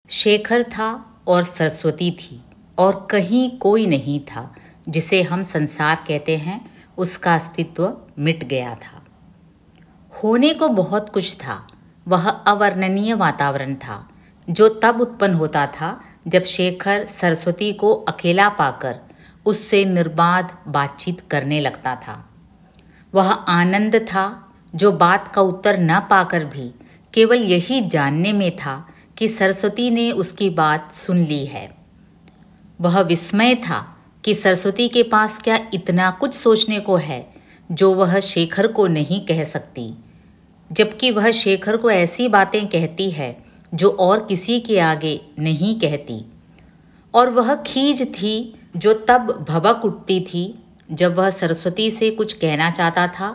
शेखर था और सरस्वती थी और कहीं कोई नहीं था जिसे हम संसार कहते हैं, उसका अस्तित्व मिट गया था। होने को बहुत कुछ था, वह अवर्णनीय वातावरण था जो तब उत्पन्न होता था जब शेखर सरस्वती को अकेला पाकर उससे निर्बाध बातचीत करने लगता था। वह आनंद था जो बात का उत्तर न पाकर भी केवल यही जानने में था कि सरस्वती ने उसकी बात सुन ली है। वह विस्मय था कि सरस्वती के पास क्या इतना कुछ सोचने को है जो वह शेखर को नहीं कह सकती, जबकि वह शेखर को ऐसी बातें कहती है जो और किसी के आगे नहीं कहती। और वह खीज थी जो तब भभक उठती थी जब वह सरस्वती से कुछ कहना चाहता था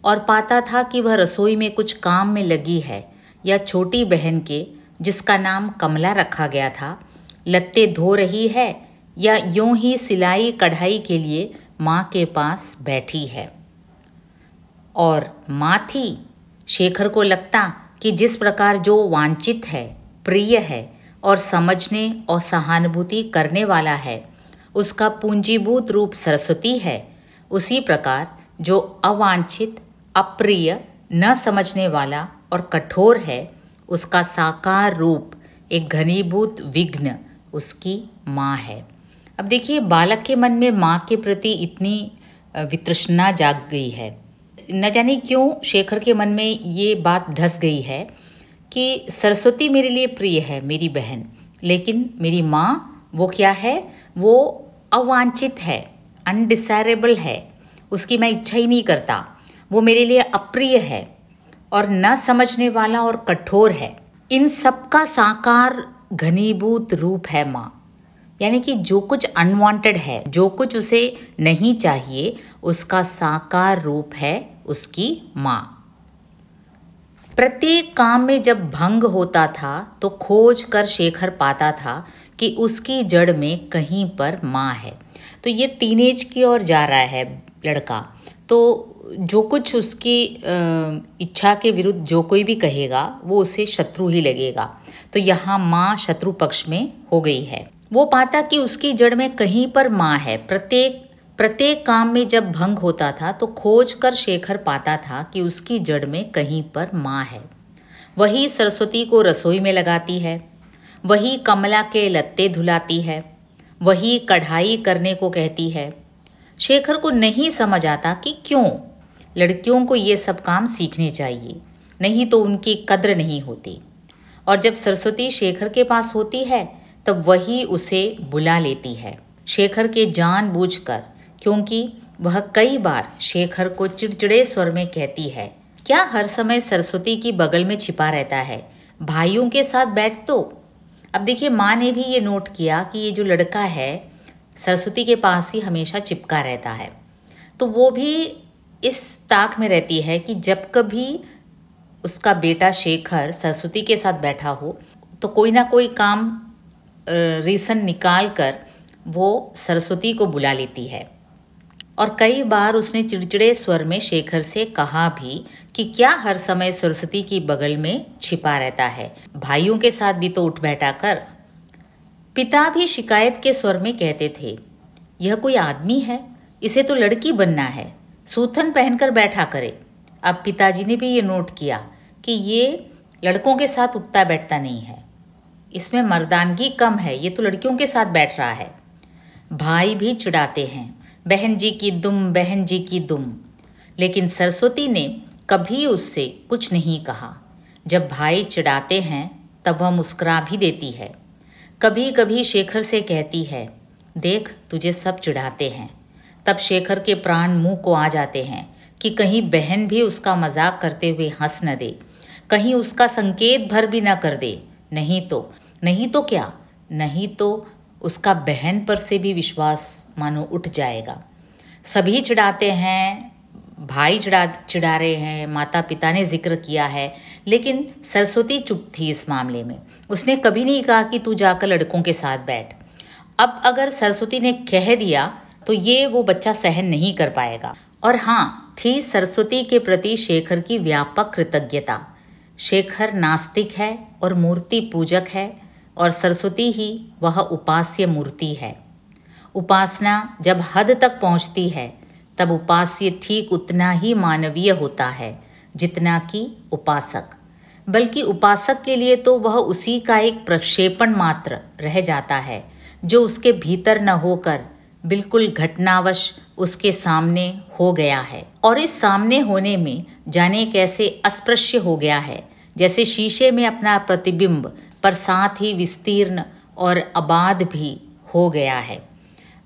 और पाता था कि वह रसोई में कुछ काम में लगी है या छोटी बहन के, जिसका नाम कमला रखा गया था, लत्ते धो रही है या यूं ही सिलाई कढ़ाई के लिए माँ के पास बैठी है। और माँ थी। शेखर को लगता कि जिस प्रकार जो वांछित है, प्रिय है और समझने और सहानुभूति करने वाला है, उसका पूंजीभूत रूप सरस्वती है, उसी प्रकार जो अवांछित, अप्रिय, न समझने वाला और कठोर है, उसका साकार रूप, एक घनीभूत विघ्न, उसकी माँ है। अब देखिए, बालक के मन में माँ के प्रति इतनी वितृष्णा जाग गई है। न जाने क्यों शेखर के मन में ये बात धस गई है कि सरस्वती मेरे लिए प्रिय है, मेरी बहन, लेकिन मेरी माँ वो क्या है, वो अवांछित है, अनडिसायरेबल है, उसकी मैं इच्छा ही नहीं करता, वो मेरे लिए अप्रिय है और न समझने वाला और कठोर है। इन सब का साकार घनीभूत रूप है माँ। यानी कि जो कुछ अनवांटेड है, जो कुछ उसे नहीं चाहिए, उसका साकार रूप है उसकी माँ। प्रत्येक काम में जब भंग होता था तो खोज कर शेखर पाता था कि उसकी जड़ में कहीं पर माँ है। तो ये टीनेज की ओर जा रहा है लड़का, तो जो कुछ उसकी इच्छा के विरुद्ध जो कोई भी कहेगा वो उसे शत्रु ही लगेगा। तो यहाँ माँ शत्रु पक्ष में हो गई है। वो पाता कि उसकी जड़ में कहीं पर माँ है। प्रत्येक काम में जब भंग होता था तो खोज कर शेखर पाता था कि उसकी जड़ में कहीं पर माँ है। वही सरस्वती को रसोई में लगाती है, वही कमला के लत्ते धुलाती है, वही कढ़ाई करने को कहती है। शेखर को नहीं समझ आता कि क्यों लड़कियों को ये सब काम सीखने चाहिए, नहीं तो उनकी कद्र नहीं होती। और जब सरस्वती शेखर के पास होती है तब वही उसे बुला लेती है, शेखर के जानबूझकर, क्योंकि वह कई बार शेखर को चिड़चिड़े स्वर में कहती है, क्या हर समय सरस्वती की बगल में छिपा रहता है, भाइयों के साथ बैठ तो। अब देखिए, माँ ने भी ये नोट किया कि ये जो लड़का है सरस्वती के पास ही हमेशा चिपका रहता है, तो वो भी इस ताक में रहती है कि जब कभी उसका बेटा शेखर सरस्वती के साथ बैठा हो तो कोई ना कोई काम रीज़न निकाल कर वो सरस्वती को बुला लेती है। और कई बार उसने चिड़चिड़े स्वर में शेखर से कहा भी कि क्या हर समय सरस्वती की बगल में छिपा रहता है, भाइयों के साथ भी तो उठ बैठा कर। पिता भी शिकायत के स्वर में कहते थे, यह कोई आदमी है, इसे तो लड़की बनना है, सूथन पहनकर बैठा करे। अब पिताजी ने भी ये नोट किया कि ये लड़कों के साथ उठता बैठता नहीं है, इसमें मर्दानगी कम है, ये तो लड़कियों के साथ बैठ रहा है। भाई भी चिढ़ाते हैं, बहन जी की दुम, बहन जी की दुम, लेकिन सरस्वती ने कभी उससे कुछ नहीं कहा। जब भाई चिढ़ाते हैं तब वह मुस्कुरा भी देती है। कभी कभी शेखर से कहती है, देख तुझे सब चिढ़ाते हैं। तब शेखर के प्राण मुंह को आ जाते हैं कि कहीं बहन भी उसका मजाक करते हुए हंस न दे, कहीं उसका संकेत भर भी न कर दे, नहीं तो क्या, नहीं तो उसका बहन पर से भी विश्वास मानो उठ जाएगा। सभी चिढ़ाते हैं, भाई चिढ़ा रहे हैं, माता पिता ने जिक्र किया है, लेकिन सरस्वती चुप थी इस मामले में। उसने कभी नहीं कहा कि तू जाकर लड़कों के साथ बैठ। अब अगर सरस्वती ने कह दिया तो ये वो बच्चा सहन नहीं कर पाएगा। और हाँ, थी सरस्वती के प्रति शेखर की व्यापक कृतज्ञता। शेखर नास्तिक है और मूर्ति पूजक है, और सरस्वती ही वह उपास्य मूर्ति है। उपासना जब हद तक पहुंचती है तब उपास्य ठीक उतना ही मानवीय होता है जितना कि उपासक, बल्कि उपासक के लिए तो वह उसी का एक प्रक्षेपण मात्र रह जाता है जो उसके भीतर न होकर बिल्कुल घटनावश उसके सामने हो गया है, और इस सामने होने में जाने कैसे अस्पृश्य हो गया है, जैसे शीशे में अपना प्रतिबिंब, पर साथ ही विस्तीर्ण और अबाध भी हो गया है।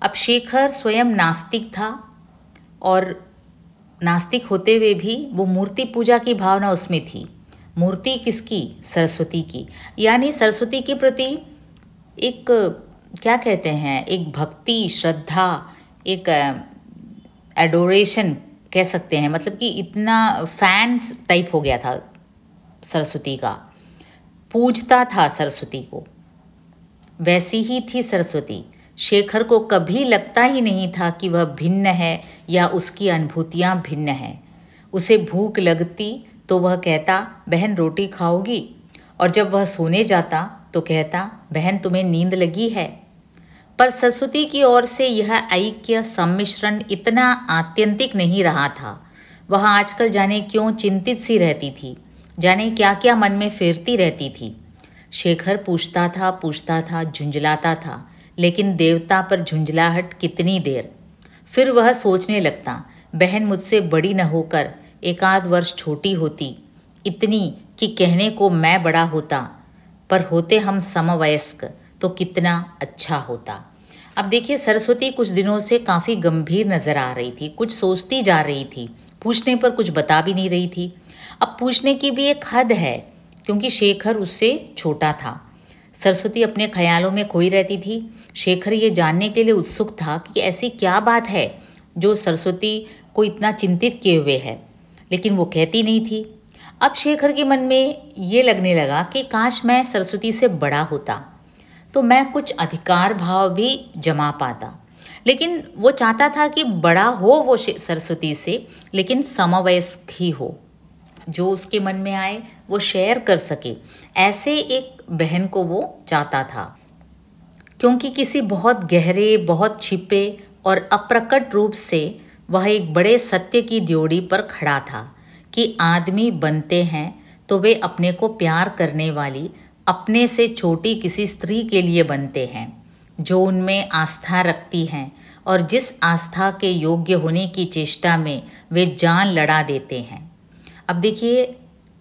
अब शेखर स्वयं नास्तिक था, और नास्तिक होते हुए भी वो मूर्ति पूजा की भावना उसमें थी। मूर्ति किसकी? सरस्वती की। यानी सरस्वती के प्रति एक क्या कहते हैं, एक भक्ति, श्रद्धा, एक एडोरेशन कह सकते हैं, मतलब कि इतना फैंस टाइप हो गया था सरस्वती का, पूजता था सरस्वती को। वैसी ही थी सरस्वती। शेखर को कभी लगता ही नहीं था कि वह भिन्न है या उसकी अनुभूतियाँ भिन्न हैं। उसे भूख लगती तो वह कहता, बहन रोटी खाओगी? और जब वह सोने जाता तो कहता, बहन तुम्हें नींद लगी है? पर सरस्वती की ओर से यह ऐक्य सम्मिश्रण इतना आत्यंतिक नहीं रहा था। वह आजकल जाने क्यों चिंतित सी रहती थी, जाने क्या क्या मन में फेरती रहती थी। शेखर पूछता था, झुंझलाता था, लेकिन देवता पर झुंझलाहट कितनी देर। फिर वह सोचने लगता, बहन मुझसे बड़ी न होकर एक आध वर्ष छोटी होती, इतनी कि कहने को मैं बड़ा होता, पर होते हम समवयस्क तो कितना अच्छा होता। अब देखिए, सरस्वती कुछ दिनों से काफ़ी गंभीर नज़र आ रही थी, कुछ सोचती जा रही थी, पूछने पर कुछ बता भी नहीं रही थी। अब पूछने की भी एक हद है, क्योंकि शेखर उससे छोटा था। सरस्वती अपने ख्यालों में खोई रहती थी। शेखर ये जानने के लिए उत्सुक था कि ऐसी क्या बात है जो सरस्वती को इतना चिंतित किए हुए है, लेकिन वो कहती नहीं थी। अब शेखर के मन में ये लगने लगा कि काश मैं सरस्वती से बड़ा होता तो मैं कुछ अधिकार भाव भी जमा पाता। लेकिन वो चाहता था कि बड़ा हो वो सरस्वती से, लेकिन समवयस्क ही हो, जो उसके मन में आए वो शेयर कर सके। ऐसे एक बहन को वो चाहता था, क्योंकि किसी बहुत गहरे, बहुत छिपे और अप्रकट रूप से वह एक बड़े सत्य की ड्योढ़ी पर खड़ा था कि आदमी बनते हैं तो वे अपने को प्यार करने वाली, अपने से छोटी किसी स्त्री के लिए बनते हैं जो उनमें आस्था रखती हैं, और जिस आस्था के योग्य होने की चेष्टा में वे जान लड़ा देते हैं। अब देखिए,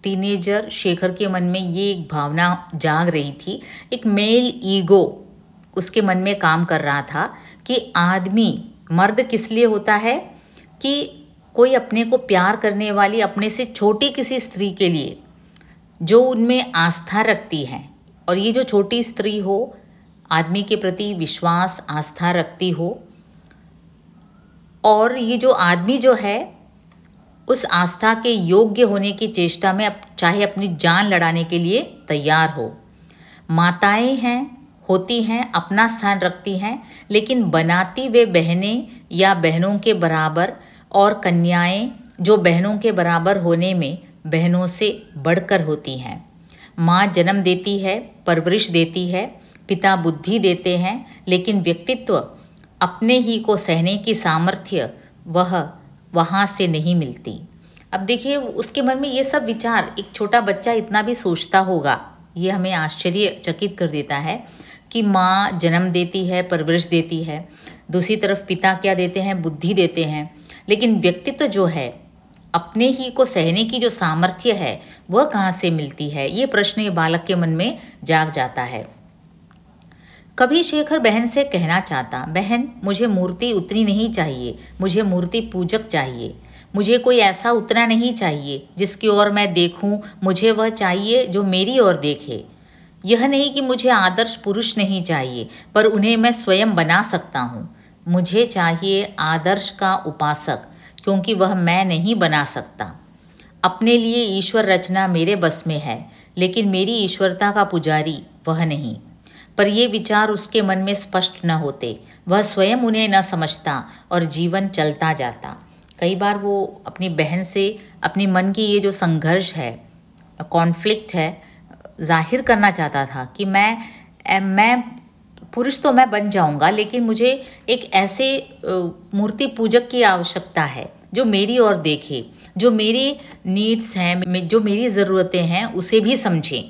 टीनेजर शेखर के मन में ये एक भावना जाग रही थी, एक मेल ईगो उसके मन में काम कर रहा था कि आदमी, मर्द किस लिए होता है कि कोई अपने को प्यार करने वाली, अपने से छोटी किसी स्त्री के लिए जो उनमें आस्था रखती है, और ये जो छोटी स्त्री हो आदमी के प्रति विश्वास, आस्था रखती हो, और ये जो आदमी जो है उस आस्था के योग्य होने की चेष्टा में चाहे अपनी जान लड़ाने के लिए तैयार हो। माताएं हैं, होती हैं, अपना स्थान रखती हैं, लेकिन बनाती वे बहनें या बहनों के बराबर, और कन्याएं जो बहनों के बराबर होने में बहनों से बढ़कर होती हैं। माँ जन्म देती है, परवरिश देती है, पिता बुद्धि देते हैं, लेकिन व्यक्तित्व, अपने ही को सहने की सामर्थ्य वह वहाँ से नहीं मिलती। अब देखिए, उसके मन में ये सब विचार, एक छोटा बच्चा इतना भी सोचता होगा, ये हमें आश्चर्यचकित कर देता है कि माँ जन्म देती है, परवरिश देती है, दूसरी तरफ पिता क्या देते हैं? बुद्धि देते हैं, लेकिन व्यक्तित्व जो है, अपने ही को सहने की जो सामर्थ्य है, वह कहाँ से मिलती है? ये प्रश्न ये बालक के मन में जाग जाता है। कभी शेखर बहन से कहना चाहता, बहन मुझे मूर्ति उतनी नहीं चाहिए, मुझे मूर्ति पूजक चाहिए। मुझे कोई ऐसा उतना नहीं चाहिए जिसकी ओर मैं देखूं, मुझे वह चाहिए जो मेरी ओर देखे। यह नहीं कि मुझे आदर्श पुरुष नहीं चाहिए, पर उन्हें मैं स्वयं बना सकता हूँ। मुझे चाहिए आदर्श का उपासक, क्योंकि वह मैं नहीं बना सकता। अपने लिए ईश्वर रचना मेरे बस में है, लेकिन मेरी ईश्वरता का पुजारी वह नहीं। पर ये विचार उसके मन में स्पष्ट न होते, वह स्वयं उन्हें न समझता और जीवन चलता जाता। कई बार वो अपनी बहन से अपने मन की ये जो संघर्ष है, कॉन्फ्लिक्ट है, जाहिर करना चाहता था कि मैं मैं पुरुष तो मैं बन जाऊंगा, लेकिन मुझे एक ऐसे मूर्ति पूजक की आवश्यकता है जो मेरी ओर देखे, जो मेरी नीड्स हैं, जो मेरी ज़रूरतें हैं उसे भी समझे,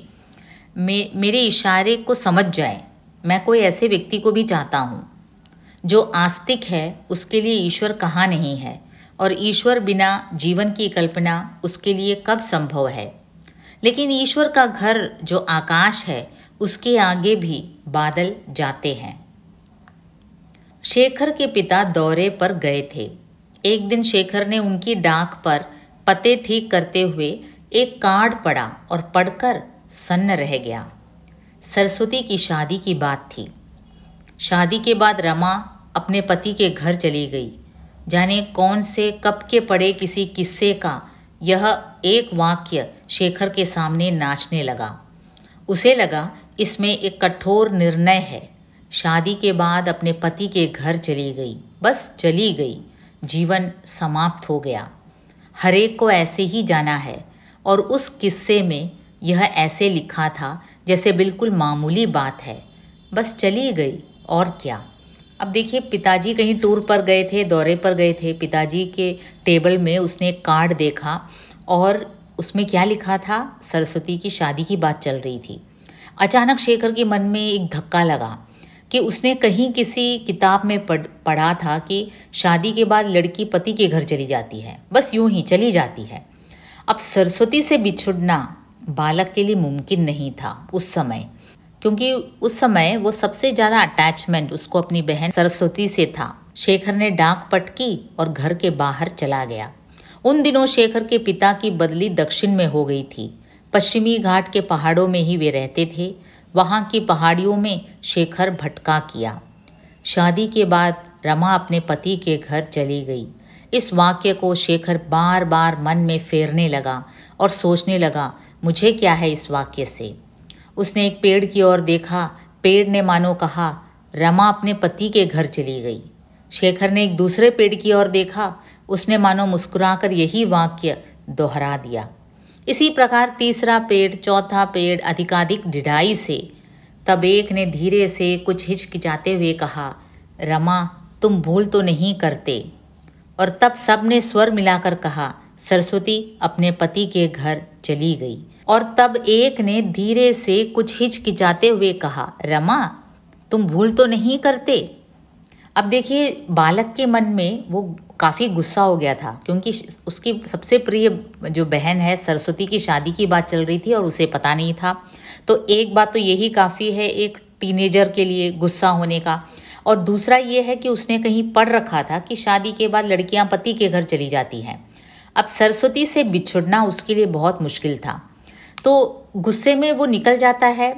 मेरे इशारे को समझ जाए। मैं कोई ऐसे व्यक्ति को भी चाहता हूँ जो आस्तिक है। उसके लिए ईश्वर कहाँ नहीं है, और ईश्वर बिना जीवन की कल्पना उसके लिए कब संभव है। लेकिन ईश्वर का घर जो आकाश है, उसके आगे भी बादल जाते हैं। शेखर के पिता दौरे पर गए थे। एक दिन शेखर ने उनकी डाक पर पते ठीक करते हुए एक कार्ड पढ़ा और पढ़कर सन्न रह गया। सरस्वती की शादी की बात थी। शादी के बाद रमा अपने पति के घर चली गई। जाने कौन से कब के पड़े किसी किस्से का यह एक वाक्य शेखर के सामने नाचने लगा। उसे लगा इसमें एक कठोर निर्णय है। शादी के बाद अपने पति के घर चली गई, बस चली गई, जीवन समाप्त हो गया। हरेक को ऐसे ही जाना है। और उस किस्से में यह ऐसे लिखा था जैसे बिल्कुल मामूली बात है, बस चली गई और क्या। अब देखिए, पिताजी कहीं टूर पर गए थे, दौरे पर गए थे। पिताजी के टेबल में उसने एक कार्ड देखा और उसमें क्या लिखा था, सरस्वती की शादी की बात चल रही थी। अचानक शेखर के मन में एक धक्का लगा कि उसने कहीं किसी किताब में पढ़ा था कि शादी के बाद लड़की पति के घर चली जाती है, बस यूं ही चली जाती है। अब सरस्वती से बिछुड़ना बालक के लिए मुमकिन नहीं था उस समय, क्योंकि उस समय वो सबसे ज़्यादा अटैचमेंट उसको अपनी बहन सरस्वती से था। शेखर ने डाक पटकी और घर के बाहर चला गया। उन दिनों शेखर के पिता की बदली दक्षिण में हो गई थी। पश्चिमी घाट के पहाड़ों में ही वे रहते थे। वहाँ की पहाड़ियों में शेखर भटका किया। शादी के बाद रमा अपने पति के घर चली गई। इस वाक्य को शेखर बार बार मन में फेरने लगा और सोचने लगा, मुझे क्या है इस वाक्य से। उसने एक पेड़ की ओर देखा। पेड़ ने मानो कहा, रमा अपने पति के घर चली गई। शेखर ने एक दूसरे पेड़ की ओर देखा। उसने मानो मुस्कुराकर यही वाक्य दोहरा दिया। इसी प्रकार तीसरा पेड़, चौथा पेड़, अधिकाधिक ढिठाई से। तब एक ने धीरे से कुछ हिचकिचाते हुए कहा, रमा तुम भूल तो नहीं करते। और तब सब ने स्वर मिलाकर कहा, सरस्वती अपने पति के घर चली गई। और तब एक ने धीरे से कुछ हिचकिचाते हुए कहा, रमा तुम भूल तो नहीं करते। अब देखिए, बालक के मन में वो काफ़ी गुस्सा हो गया था, क्योंकि उसकी सबसे प्रिय जो बहन है सरस्वती की शादी की बात चल रही थी और उसे पता नहीं था। तो एक बात तो यही काफ़ी है एक टीनेजर के लिए गुस्सा होने का, और दूसरा ये है कि उसने कहीं पढ़ रखा था कि शादी के बाद लड़कियां पति के घर चली जाती हैं। अब सरस्वती से बिछुड़ना उसके लिए बहुत मुश्किल था। तो गुस्से में वो निकल जाता है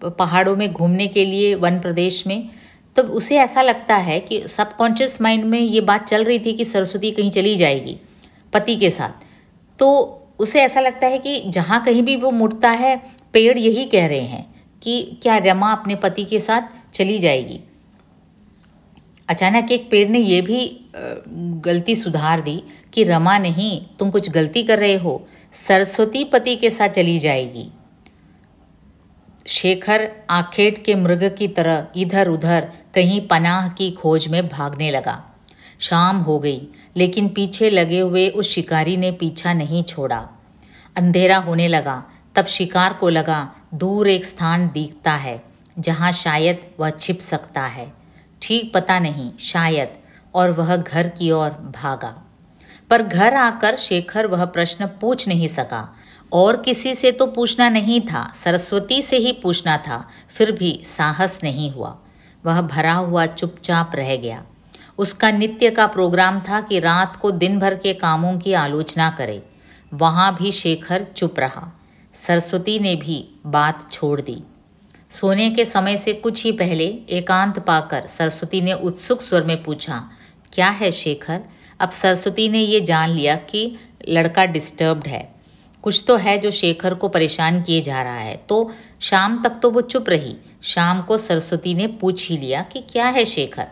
पहाड़ों में घूमने के लिए, वन प्रदेश में। तब उसे ऐसा लगता है कि सबकॉन्शियस माइंड में ये बात चल रही थी कि सरस्वती कहीं चली जाएगी पति के साथ। तो उसे ऐसा लगता है कि जहाँ कहीं भी वो मुड़ता है, पेड़ यही कह रहे हैं कि क्या रमा अपने पति के साथ चली जाएगी। अचानक एक पेड़ ने ये भी गलती सुधार दी कि रमा नहीं, तुम कुछ गलती कर रहे हो, सरस्वती पति के साथ चली जाएगी। शेखर आखेट के मृग की तरह इधर उधर कहीं पनाह की खोज में भागने लगा। शाम हो गई, लेकिन पीछे लगे हुए उस शिकारी ने पीछा नहीं छोड़ा। अंधेरा होने लगा। तब शिकार को लगा दूर एक स्थान दिखता है जहाँ शायद वह छिप सकता है, ठीक पता नहीं, शायद। और वह घर की ओर भागा। पर घर आकर शेखर वह प्रश्न पूछ नहीं सका। और किसी से तो पूछना नहीं था, सरस्वती से ही पूछना था, फिर भी साहस नहीं हुआ। वह भरा हुआ चुपचाप रह गया। उसका नित्य का प्रोग्राम था कि रात को दिन भर के कामों की आलोचना करे। वहाँ भी शेखर चुप रहा। सरस्वती ने भी बात छोड़ दी। सोने के समय से कुछ ही पहले एकांत पाकर सरस्वती ने उत्सुक स्वर में पूछा, क्या है शेखर। अब सरस्वती ने ये जान लिया कि लड़का डिस्टर्ब्ड है, कुछ तो है जो शेखर को परेशान किए जा रहा है। तो शाम तक तो वो चुप रही। शाम को सरस्वती ने पूछ ही लिया कि क्या है शेखर।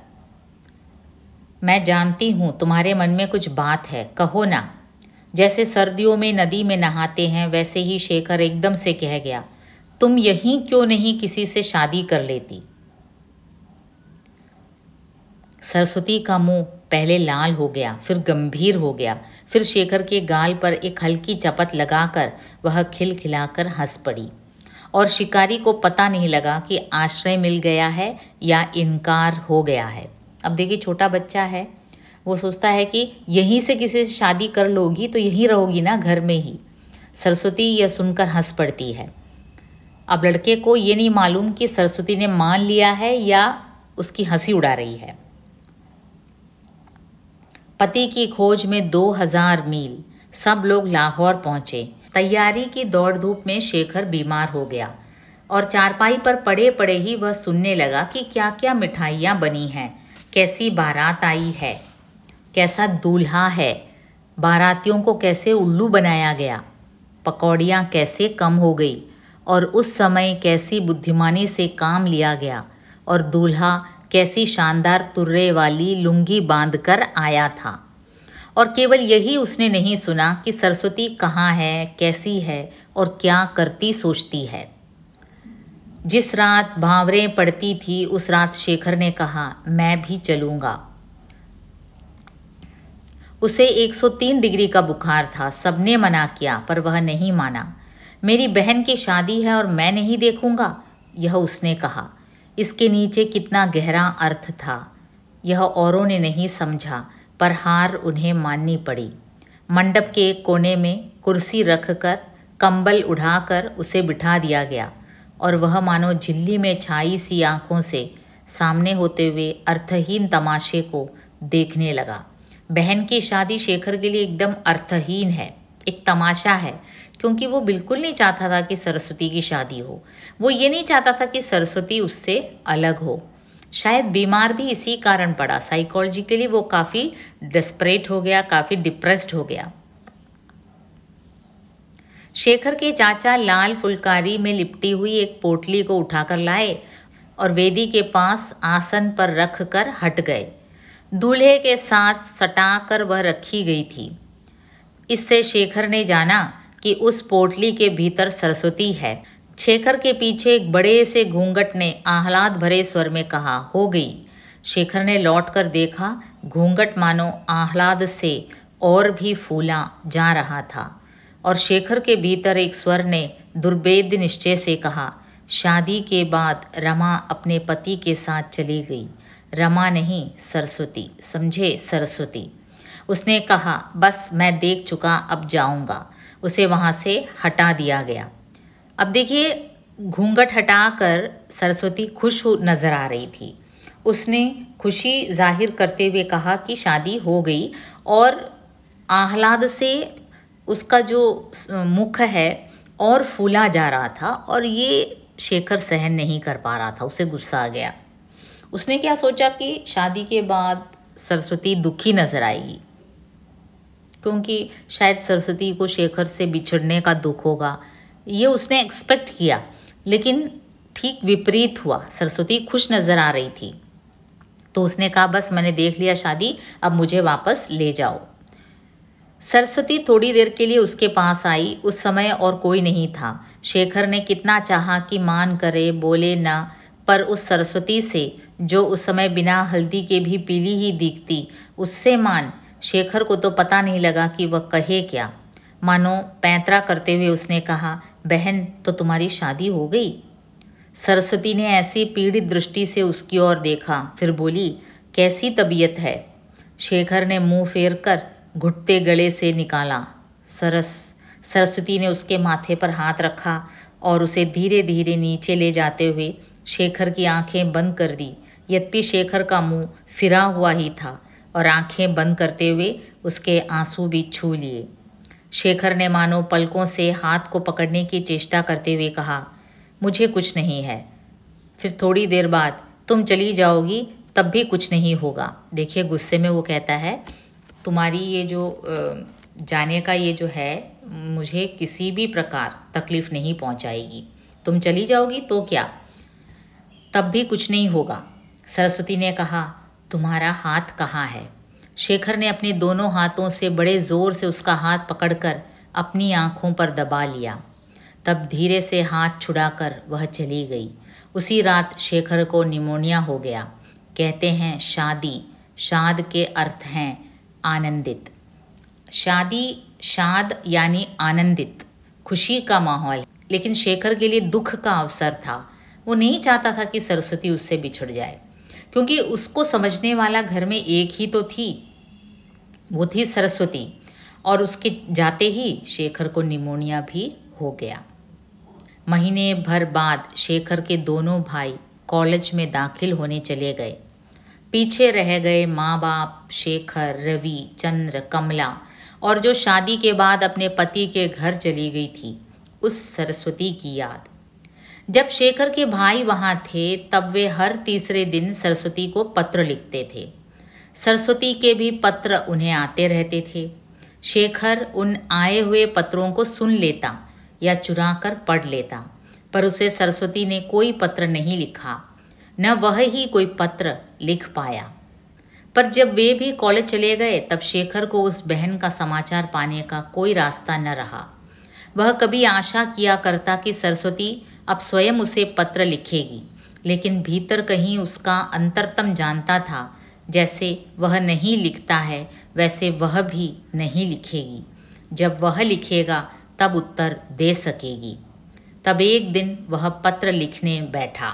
मैं जानती हूँ तुम्हारे मन में कुछ बात है, कहो ना। जैसे सर्दियों में नदी में नहाते हैं, वैसे ही शेखर एकदम से कह गया, तुम यहीं क्यों नहीं किसी से शादी कर लेती। सरस्वती का मुंह पहले लाल हो गया, फिर गंभीर हो गया, फिर शेखर के गाल पर एक हल्की चपत लगाकर वह खिलखिलाकर हंस पड़ी। और शिकारी को पता नहीं लगा कि आश्रय मिल गया है या इनकार हो गया है। अब देखिए, छोटा बच्चा है, वो सोचता है कि यहीं से किसी से शादी कर लोगी तो यहीं रहोगी ना, घर में ही। सरस्वती यह सुनकर हंस पड़ती है। अब लड़के को ये नहीं मालूम कि सरस्वती ने मान लिया है या उसकी हंसी उड़ा रही है। पति की खोज में 2000 मील, सब लोग लाहौर पहुंचे। तैयारी की दौड़ धूप में शेखर बीमार हो गया और चारपाई पर पड़े पड़े ही वह सुनने लगा कि क्या क्या मिठाइयाँ बनी हैं, कैसी बारात आई है, कैसा दूल्हा है, बारातियों को कैसे उल्लू बनाया गया, पकौड़ियाँ कैसे कम हो गई और उस समय कैसी बुद्धिमानी से काम लिया गया, और दूल्हा कैसी शानदार तुर्रे वाली लुंगी बांधकर आया था। और केवल यही उसने नहीं सुना कि सरस्वती कहाँ है, कैसी है और क्या करती सोचती है। जिस रात भांवरें पड़ती थी उस रात शेखर ने कहा, मैं भी चलूँगा। उसे 103 डिग्री का बुखार था। सबने मना किया पर वह नहीं माना। मेरी बहन की शादी है और मैं नहीं देखूँगा, यह उसने कहा। इसके नीचे कितना गहरा अर्थ था यह औरों ने नहीं समझा, पर हार उन्हें माननी पड़ी। मंडप के एक कोने में कुर्सी रखकर कंबल उठाकर उसे बिठा दिया गया और वह मानो झिल्ली में छाई सी आंखों से सामने होते हुए अर्थहीन तमाशे को देखने लगा। बहन की शादी शेखर के लिए एकदम अर्थहीन है, एक तमाशा है, क्योंकि वो बिल्कुल नहीं चाहता था कि सरस्वती की शादी हो। वो ये नहीं चाहता था कि सरस्वती उससे अलग हो। शायद बीमार भी इसी कारण पड़ा। साइकोलॉजिकली वो काफ़ी डेस्परेट हो गया, काफ़ी डिप्रेस्ड हो गया। शेखर के चाचा लाल फुलकारी में लिपटी हुई एक पोटली को उठाकर लाए और वेदी के पास आसन पर रख कर हट गए। दूल्हे के साथ सटाकर वह रखी गई थी। इससे शेखर ने जाना कि उस पोटली के भीतर सरस्वती है। शेखर के पीछे एक बड़े से घूंघट ने आह्लाद भरे स्वर में कहा, हो गई। शेखर ने लौटकर देखा, घूंघट मानो आह्लाद से और भी फूला जा रहा था और शेखर के भीतर एक स्वर ने दुर्भेद्य निश्चय से कहा, शादी के बाद रमा अपने पति के साथ चली गई। रमा नहीं, सरस्वती, समझे, सरस्वती। उसने कहा, बस मैं देख चुका, अब जाऊंगा। उसे वहाँ से हटा दिया गया। अब देखिए, घूंघट हटाकर सरस्वती खुश नजर आ रही थी। उसने खुशी जाहिर करते हुए कहा कि शादी हो गई और आह्लाद से उसका जो मुख है और फूला जा रहा था और ये शेखर सहन नहीं कर पा रहा था, उसे गुस्सा आ गया। उसने क्या सोचा कि शादी के बाद सरस्वती दुखी नजर आएगी, क्योंकि शायद सरस्वती को शेखर से बिछड़ने का दुख होगा, ये उसने एक्सपेक्ट किया। लेकिन ठीक विपरीत हुआ, सरस्वती खुश नज़र आ रही थी। तो उसने कहा, बस मैंने देख लिया शादी, अब मुझे वापस ले जाओ। सरस्वती थोड़ी देर के लिए उसके पास आई। उस समय और कोई नहीं था। शेखर ने कितना चाहा कि मान करे, बोले ना, पर उस सरस्वती से जो उस समय बिना हल्दी के भी पीली ही दिखती, उससे मान। शेखर को तो पता नहीं लगा कि वह कहे क्या। मानो पैंतरा करते हुए उसने कहा, बहन, तो तुम्हारी शादी हो गई। सरस्वती ने ऐसी पीड़ित दृष्टि से उसकी ओर देखा, फिर बोली, कैसी तबीयत है। शेखर ने मुंह फेर कर घुटते गले से निकाला, सरस्वती ने उसके माथे पर हाथ रखा और उसे धीरे धीरे नीचे ले जाते हुए शेखर की आंखें बंद कर दी। यद्यपि शेखर का मुंह फिरा हुआ ही था और आंखें बंद करते हुए उसके आंसू भी छू लिए। शेखर ने मानो पलकों से हाथ को पकड़ने की चेष्टा करते हुए कहा, मुझे कुछ नहीं है। फिर थोड़ी देर बाद, तुम चली जाओगी तब भी कुछ नहीं होगा। देखिए, गुस्से में वो कहता है, तुम्हारी ये जो जाने का ये जो है, मुझे किसी भी प्रकार तकलीफ़ नहीं पहुंचाएगी। तुम चली जाओगी तो क्या, तब भी कुछ नहीं होगा। सरस्वती ने कहा, तुम्हारा हाथ कहाँ है। शेखर ने अपने दोनों हाथों से बड़े ज़ोर से उसका हाथ पकड़कर अपनी आंखों पर दबा लिया। तब धीरे से हाथ छुड़ाकर वह चली गई। उसी रात शेखर को निमोनिया हो गया। कहते हैं शादी, शाद के अर्थ हैं आनंदित। शादी, शाद यानी आनंदित, खुशी का माहौल। लेकिन शेखर के लिए दुख का अवसर था। वो नहीं चाहता था कि सरस्वती उससे बिछड़ जाए, क्योंकि उसको समझने वाला घर में एक ही तो थी, वो थी सरस्वती। और उसके जाते ही शेखर को निमोनिया भी हो गया। महीने भर बाद शेखर के दोनों भाई कॉलेज में दाखिल होने चले गए। पीछे रह गए माँ बाप, शेखर, रवि, चंद्र, कमला और जो शादी के बाद अपने पति के घर चली गई थी, उस सरस्वती की याद। जब शेखर के भाई वहाँ थे तब वे हर तीसरे दिन सरस्वती को पत्र लिखते थे। सरस्वती के भी पत्र उन्हें आते रहते थे। शेखर उन आए हुए पत्रों को सुन लेता या चुरा कर पढ़ लेता, पर उसे सरस्वती ने कोई पत्र नहीं लिखा, न वह ही कोई पत्र लिख पाया। पर जब वे भी कॉलेज चले गए तब शेखर को उस बहन का समाचार पाने का कोई रास्ता न रहा। वह कभी आशा किया करता कि सरस्वती अब स्वयं उसे पत्र लिखेगी, लेकिन भीतर कहीं उसका अंतरतम जानता था, जैसे वह नहीं लिखता है वैसे वह भी नहीं लिखेगी। जब वह लिखेगा तब उत्तर दे सकेगी। तब एक दिन वह पत्र लिखने बैठा।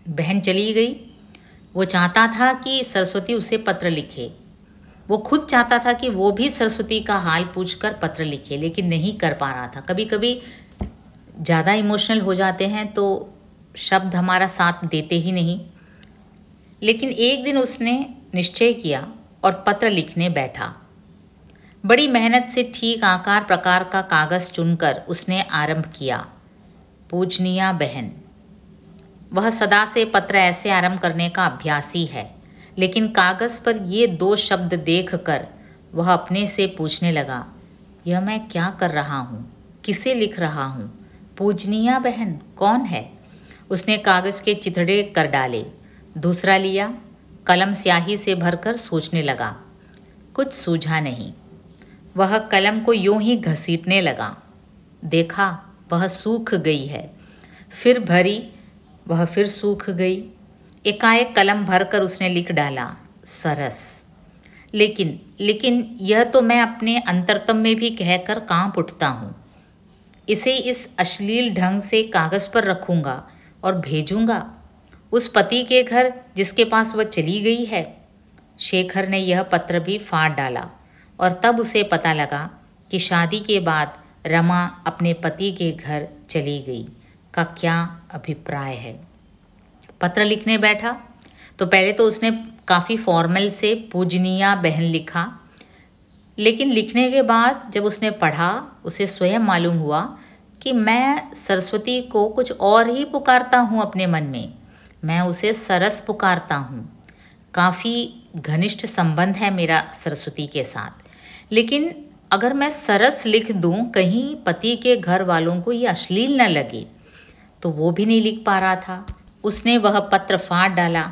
बहन चली गई। वो चाहता था कि सरस्वती उसे पत्र लिखे। वो खुद चाहता था कि वो भी सरस्वती का हाल पूछकर पत्र लिखे, लेकिन नहीं कर पा रहा था। कभी कभी ज़्यादा इमोशनल हो जाते हैं तो शब्द हमारा साथ देते ही नहीं। लेकिन एक दिन उसने निश्चय किया और पत्र लिखने बैठा। बड़ी मेहनत से ठीक आकार प्रकार का कागज़ चुनकर उसने आरंभ किया। पूजनीया बहन। वह सदा से पत्र ऐसे आरंभ करने का अभ्यासी है, लेकिन कागज़ पर ये 2 शब्द देखकर वह अपने से पूछने लगा, यह मैं क्या कर रहा हूँ, किसे लिख रहा हूँ? पूजनीया बहन कौन है? उसने कागज़ के चिथड़े कर डाले। दूसरा लिया, कलम स्याही से भरकर सोचने लगा। कुछ सूझा नहीं। वह कलम को यूं ही घसीटने लगा। देखा वह सूख गई है। फिर भरी, वह फिर सूख गई। एकाएक कलम भरकर उसने लिख डाला, सरस। लेकिन यह तो मैं अपने अंतरतम में भी कहकर कांप उठता हूँ। इसे इस अश्लील ढंग से कागज़ पर रखूँगा और भेजूँगा उस पति के घर जिसके पास वह चली गई है। शेखर ने यह पत्र भी फाड़ डाला और तब उसे पता लगा कि शादी के बाद रमा अपने पति के घर चली गई का क्या अभिप्राय है। पत्र लिखने बैठा तो पहले तो उसने काफ़ी फॉर्मल से पूजनीया बहन लिखा, लेकिन लिखने के बाद जब उसने पढ़ा उसे स्वयं मालूम हुआ कि मैं सरस्वती को कुछ और ही पुकारता हूँ अपने मन में। मैं उसे सरस पुकारता हूँ। काफ़ी घनिष्ठ संबंध है मेरा सरस्वती के साथ, लेकिन अगर मैं सरस लिख दूँ कहीं पति के घर वालों को ये अश्लील न लगे, तो वो भी नहीं लिख पा रहा था। उसने वह पत्र फाड़ डाला।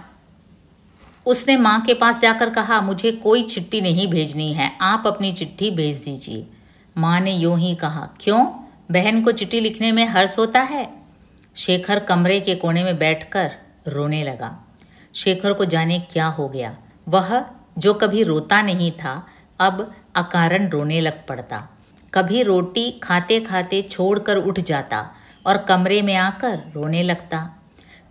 उसने माँ के पास जाकर कहा, मुझे कोई चिट्ठी नहीं भेजनी है, आप अपनी चिट्ठी भेज दीजिए। माँ ने यूं ही कहा, क्यों, बहन को चिट्ठी लिखने में हर्ष होता है? शेखर कमरे के कोने में बैठकर रोने लगा। शेखर को जाने क्या हो गया। वह जो कभी रोता नहीं था अब अकारण रोने लग पड़ता। कभी रोटी खाते खाते छोड़कर उठ जाता और कमरे में आकर रोने लगता।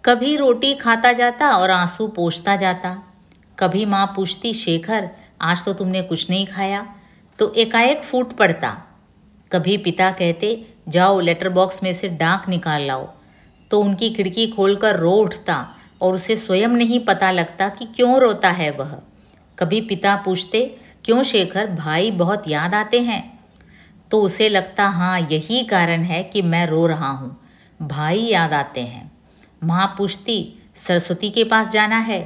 कभी रोटी खाता जाता और आंसू पोंछता जाता। कभी माँ पूछती, शेखर आज तो तुमने कुछ नहीं खाया, तो एकाएक फूट पड़ता। कभी पिता कहते, जाओ लेटर बॉक्स में से डाक निकाल लाओ, तो उनकी खिड़की खोलकर रो उठता और उसे स्वयं नहीं पता लगता कि क्यों रोता है वह। कभी पिता पूछते, क्यों शेखर, भाई बहुत याद आते हैं, तो उसे लगता, हाँ यही कारण है कि मैं रो रहा हूँ, भाई याद आते हैं। माँ पूछती, सरस्वती के पास जाना है,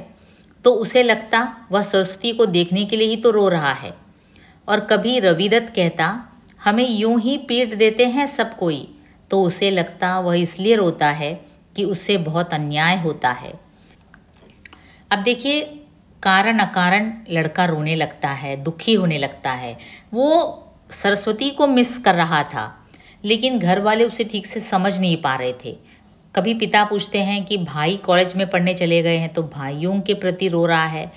तो उसे लगता वह सरस्वती को देखने के लिए ही तो रो रहा है। और कभी रविदत्त कहता, हमें यूं ही पीट देते हैं सब कोई, तो उसे लगता वह इसलिए रोता है कि उससे बहुत अन्याय होता है। अब देखिए, कारण अकारण लड़का रोने लगता है, दुखी होने लगता है। वो सरस्वती को मिस कर रहा था, लेकिन घर वाले उसे ठीक से समझ नहीं पा रहे थे। कभी पिता पूछते हैं कि भाई कॉलेज में पढ़ने चले गए हैं तो भाइयों के प्रति रो रहा है,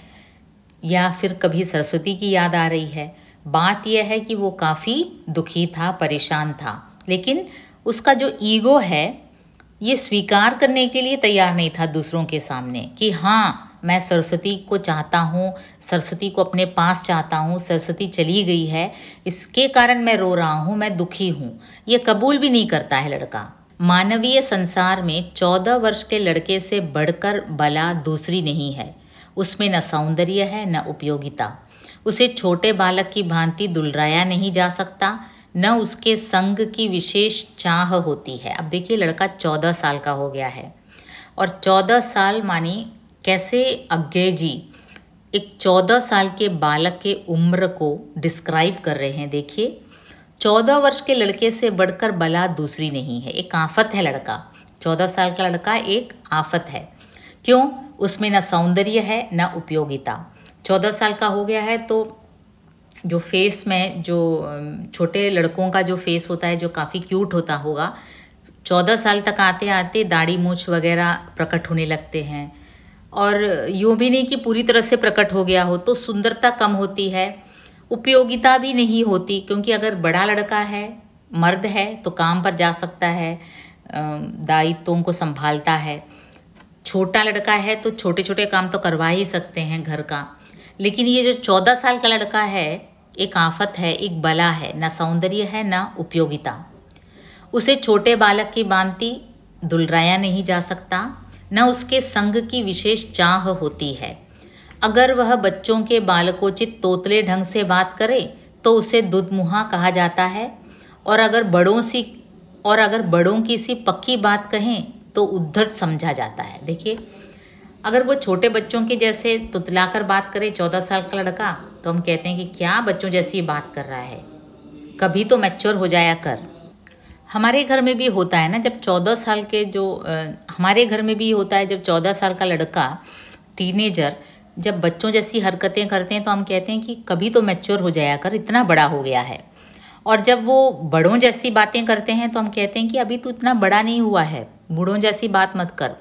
या फिर कभी सरस्वती की याद आ रही है। बात यह है कि वो काफ़ी दुखी था, परेशान था, लेकिन उसका जो ईगो है ये स्वीकार करने के लिए तैयार नहीं था दूसरों के सामने कि हाँ, मैं सरस्वती को चाहता हूँ, सरस्वती को अपने पास चाहता हूँ, सरस्वती चली गई है, इसके कारण मैं रो रहा हूँ, मैं दुखी हूँ। ये कबूल भी नहीं करता है लड़का। मानवीय संसार में 14 वर्ष के लड़के से बढ़कर बला दूसरी नहीं है। उसमें न सौंदर्य है न उपयोगिता। उसे छोटे बालक की भांति दुलराया नहीं जा सकता, न उसके संग की विशेष चाह होती है। अब देखिए, लड़का 14 साल का हो गया है, और 14 साल मानी कैसे अज्ञे जी एक 14 साल के बालक के उम्र को डिस्क्राइब कर रहे हैं। देखिए, 14 वर्ष के लड़के से बढ़कर बला दूसरी नहीं है। एक आफत है लड़का, 14 साल का लड़का एक आफत है। क्यों? उसमें न सौंदर्य है न उपयोगिता। 14 साल का हो गया है तो जो फेस में, जो छोटे लड़कों का जो फेस होता है जो काफ़ी क्यूट होता होगा, 14 साल तक आते आते दाढ़ी मूछ वगैरह प्रकट होने लगते हैं। और यूँ भी नहीं कि पूरी तरह से प्रकट हो गया हो, तो सुंदरता कम होती है, उपयोगिता भी नहीं होती, क्योंकि अगर बड़ा लड़का है, मर्द है, तो काम पर जा सकता है, दायित्वों को संभालता है। छोटा लड़का है तो छोटे छोटे काम तो करवा ही सकते हैं घर का। लेकिन ये जो 14 साल का लड़का है एक आफत है, एक बला है, ना सौंदर्य है ना उपयोगिता। उसे छोटे बालक की भांति दुलराया नहीं जा सकता, न उसके संग की विशेष चाह होती है। अगर वह बच्चों के बालकोचित तोतले ढंग से बात करे तो उसे दुधमुहा कहा जाता है, और अगर बड़ों की सी पक्की बात कहें तो उद्धट समझा जाता है। देखिए, अगर वो छोटे बच्चों के जैसे तुतलाकर बात करे 14 साल का लड़का, तो हम कहते हैं कि क्या बच्चों जैसी बात कर रहा है, कभी तो मैच्योर हो जाया कर। हमारे घर में भी होता है ना, जब 14 साल के हमारे घर में भी होता है, जब 14 साल का लड़का, टीनेजर, जब बच्चों जैसी हरकतें करते हैं तो हम कहते हैं कि कभी तो मैच्योर हो जाया कर, इतना बड़ा हो गया है। और जब वो बड़ों जैसी बातें करते हैं तो हम कहते हैं कि अभी तू इतना बड़ा नहीं हुआ है, बूढ़ों जैसी बात मत कर,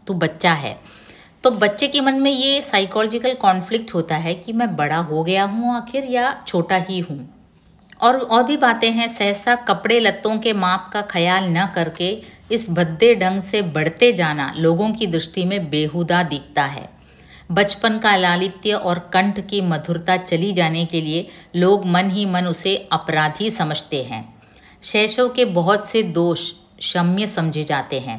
तू बच्चा है। तो बच्चे के मन में ये साइकोलॉजिकल कॉन्फ्लिक्ट होता है कि मैं बड़ा हो गया हूँ आखिर, या छोटा ही हूँ। और भी बातें हैं। सहसा कपड़े लत्तों के माप का ख्याल न करके इस भद्दे ढंग से बढ़ते जाना लोगों की दृष्टि में बेहुदा दिखता है। बचपन का लालित्य और कंठ की मधुरता चली जाने के लिए लोग मन ही मन उसे अपराधी समझते हैं। शैशव के बहुत से दोष क्षम्य समझे जाते हैं,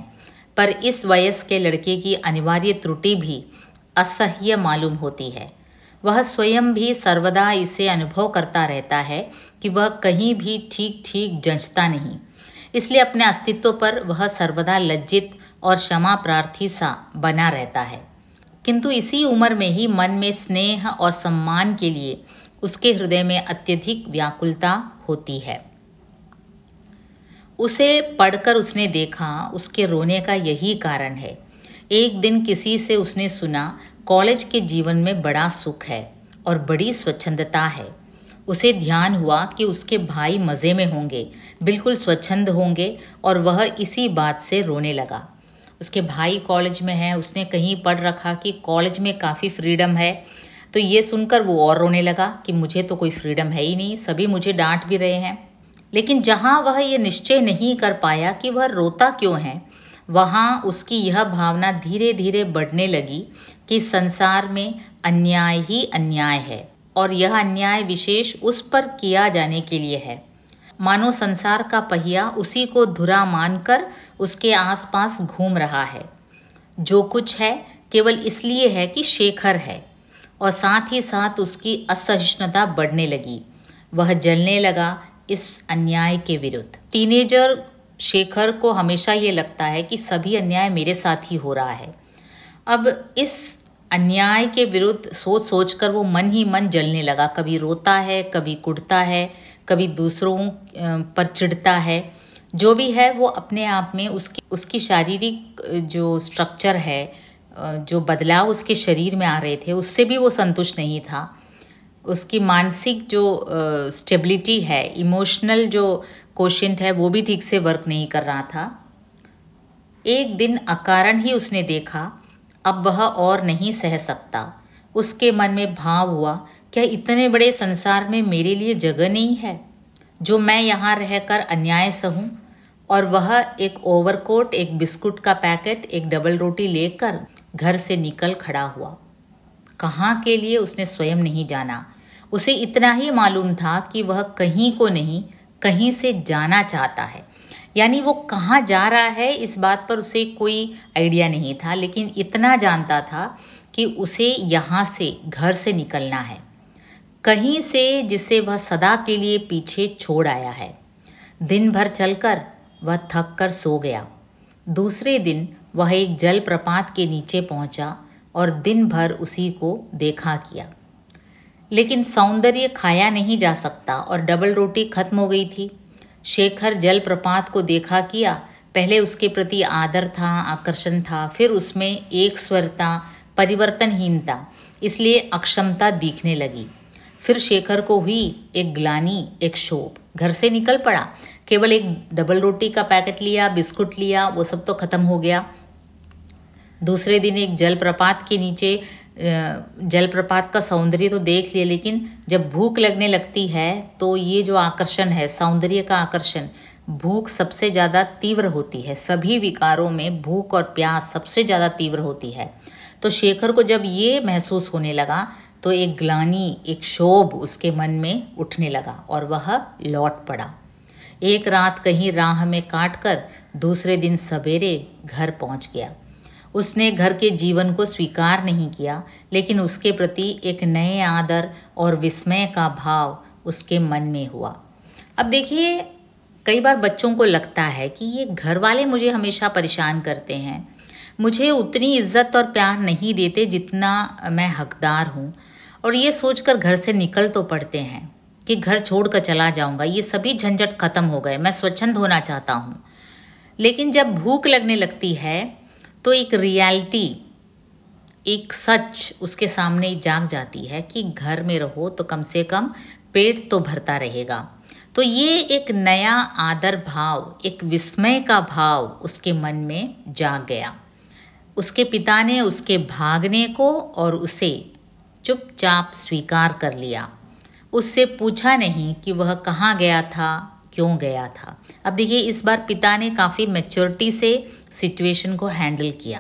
पर इस वयस के लड़के की अनिवार्य त्रुटि भी असह्य मालूम होती है। वह स्वयं भी सर्वदा इसे अनुभव करता रहता है कि वह कहीं भी ठीक ठीक जंचता नहीं, इसलिए अपने अस्तित्व पर वह सर्वदा लज्जित और क्षमा प्रार्थी सा बना रहता है। किंतु इसी उम्र में ही मन में स्नेह और सम्मान के लिए उसके हृदय में अत्यधिक व्याकुलता होती है। उसे पढ़कर उसने देखा, उसके रोने का यही कारण है। एक दिन किसी से उसने सुना, कॉलेज के जीवन में बड़ा सुख है और बड़ी स्वच्छंदता है। उसे ध्यान हुआ कि उसके भाई मज़े में होंगे, बिल्कुल स्वच्छंद होंगे, और वह इसी बात से रोने लगा। उसके भाई कॉलेज में हैं, उसने कहीं पढ़ रखा कि कॉलेज में काफ़ी फ्रीडम है, तो ये सुनकर वो और रोने लगा कि मुझे तो कोई फ्रीडम है ही नहीं, सभी मुझे डांट भी रहे हैं। लेकिन जहाँ वह ये निश्चय नहीं कर पाया कि वह रोता क्यों है, वहाँ उसकी यह भावना धीरे धीरे बढ़ने लगी कि संसार में अन्याय ही अन्याय है, और यह अन्याय विशेष उस पर किया जाने के लिए है। मानो संसार का पहिया उसी को धुरा मानकर उसके आसपास घूम रहा है। जो कुछ है केवल इसलिए है कि शेखर है, और साथ ही साथ उसकी असहिष्णुता बढ़ने लगी। वह जलने लगा इस अन्याय के विरुद्ध। टीनेजर शेखर को हमेशा ये लगता है कि सभी अन्याय मेरे साथ ही हो रहा है। अब इस अन्याय के विरुद्ध सोच सोच कर वो मन ही मन जलने लगा। कभी रोता है, कभी कुढ़ता है, कभी दूसरों पर चिढ़ता है। जो भी है वो अपने आप में उसकी शारीरिक जो स्ट्रक्चर है, जो बदलाव उसके शरीर में आ रहे थे, उससे भी वो संतुष्ट नहीं था। उसकी मानसिक जो स्टेबिलिटी है, इमोशनल जो कोशेंट है वो भी ठीक से वर्क नहीं कर रहा था। एक दिन अकारण ही उसने देखा, अब वह और नहीं सह सकता। उसके मन में भाव हुआ, क्या इतने बड़े संसार में मेरे लिए जगह नहीं है जो मैं यहाँ रहकर अन्याय सहूँ? और वह एक ओवरकोट, एक बिस्कुट का पैकेट, एक डबल रोटी लेकर घर से निकल खड़ा हुआ। कहाँ के लिए उसने स्वयं नहीं जाना। उसे इतना ही मालूम था कि वह कहीं को नहीं कहीं से जाना चाहता है। यानी वो कहाँ जा रहा है इस बात पर उसे कोई आइडिया नहीं था, लेकिन इतना जानता था कि उसे यहाँ से, घर से निकलना है, कहीं से जिसे वह सदा के लिए पीछे छोड़ आया है। दिन भर चलकर वह थक कर सो गया। दूसरे दिन वह एक जलप्रपात के नीचे पहुंचा और दिन भर उसी को देखा किया। लेकिन सौंदर्य खाया नहीं जा सकता और डबल रोटी खत्म हो गई थी। शेखर जलप्रपात को देखा किया। पहले उसके प्रति आदर था, आकर्षण था, फिर उसमें एक स्वरता, परिवर्तनहीनता, इसलिए अक्षमता दिखने लगी। फिर शेखर को हुई एक ग्लानि, एक क्षोभ। घर से निकल पड़ा, केवल एक डबल रोटी का पैकेट लिया, बिस्कुट लिया, वो सब तो खत्म हो गया। दूसरे दिन एक जलप्रपात के नीचे, जलप्रपात का सौंदर्य तो देख लिया, लेकिन जब भूख लगने लगती है तो ये जो आकर्षण है, सौंदर्य का आकर्षण, भूख सबसे ज़्यादा तीव्र होती है। सभी विकारों में भूख और प्यास सबसे ज़्यादा तीव्र होती है। तो शेखर को जब ये महसूस होने लगा तो एक ग्लानि, एक क्षोभ उसके मन में उठने लगा और वह लौट पड़ा। एक रात कहीं राह में काट कर दूसरे दिन सवेरे घर पहुंच गया। उसने घर के जीवन को स्वीकार नहीं किया, लेकिन उसके प्रति एक नए आदर और विस्मय का भाव उसके मन में हुआ। अब देखिए, कई बार बच्चों को लगता है कि ये घर वाले मुझे हमेशा परेशान करते हैं, मुझे उतनी इज्जत और प्यार नहीं देते जितना मैं हकदार हूँ, और ये सोचकर घर से निकल तो पड़ते हैं कि घर छोड़कर चला जाऊंगा, ये सभी झंझट खत्म हो गए, मैं स्वच्छंद होना चाहता हूँ। लेकिन जब भूख लगने लगती है तो एक रियलिटी, एक सच उसके सामने जाग जाती है कि घर में रहो तो कम से कम पेट तो भरता रहेगा। तो ये एक नया आदर भाव, एक विस्मय का भाव उसके मन में जाग गया। उसके पिता ने उसके भागने को और उसे चुपचाप स्वीकार कर लिया। उससे पूछा नहीं कि वह कहाँ गया था, क्यों गया था। अब देखिए, इस बार पिता ने काफ़ी मैच्योरिटी से सिचुएशन को हैंडल किया।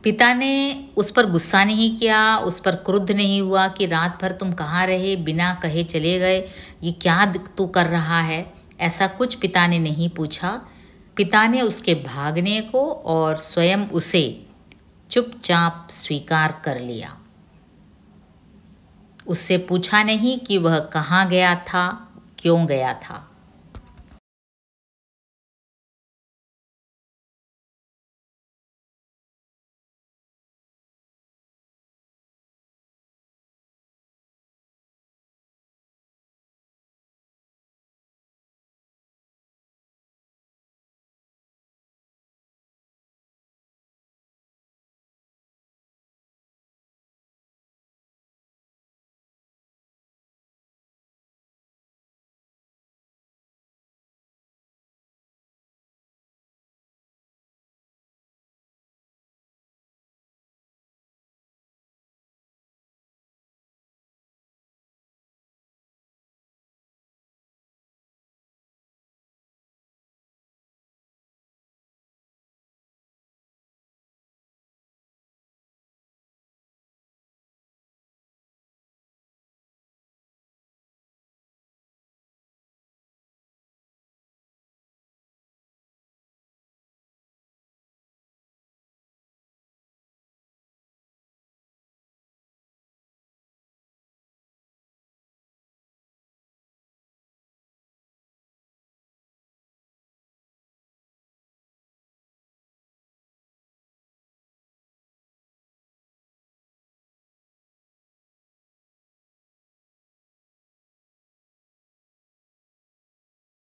पिता ने उस पर गुस्सा नहीं किया, उस पर क्रुद्ध नहीं हुआ कि रात भर तुम कहाँ रहे, बिना कहे चले गए, ये क्या तू कर रहा है, ऐसा कुछ पिता ने नहीं पूछा। पिता ने उसके भागने को और स्वयं उसे चुपचाप स्वीकार कर लिया। उससे पूछा नहीं कि वह कहाँ गया था, क्यों गया था।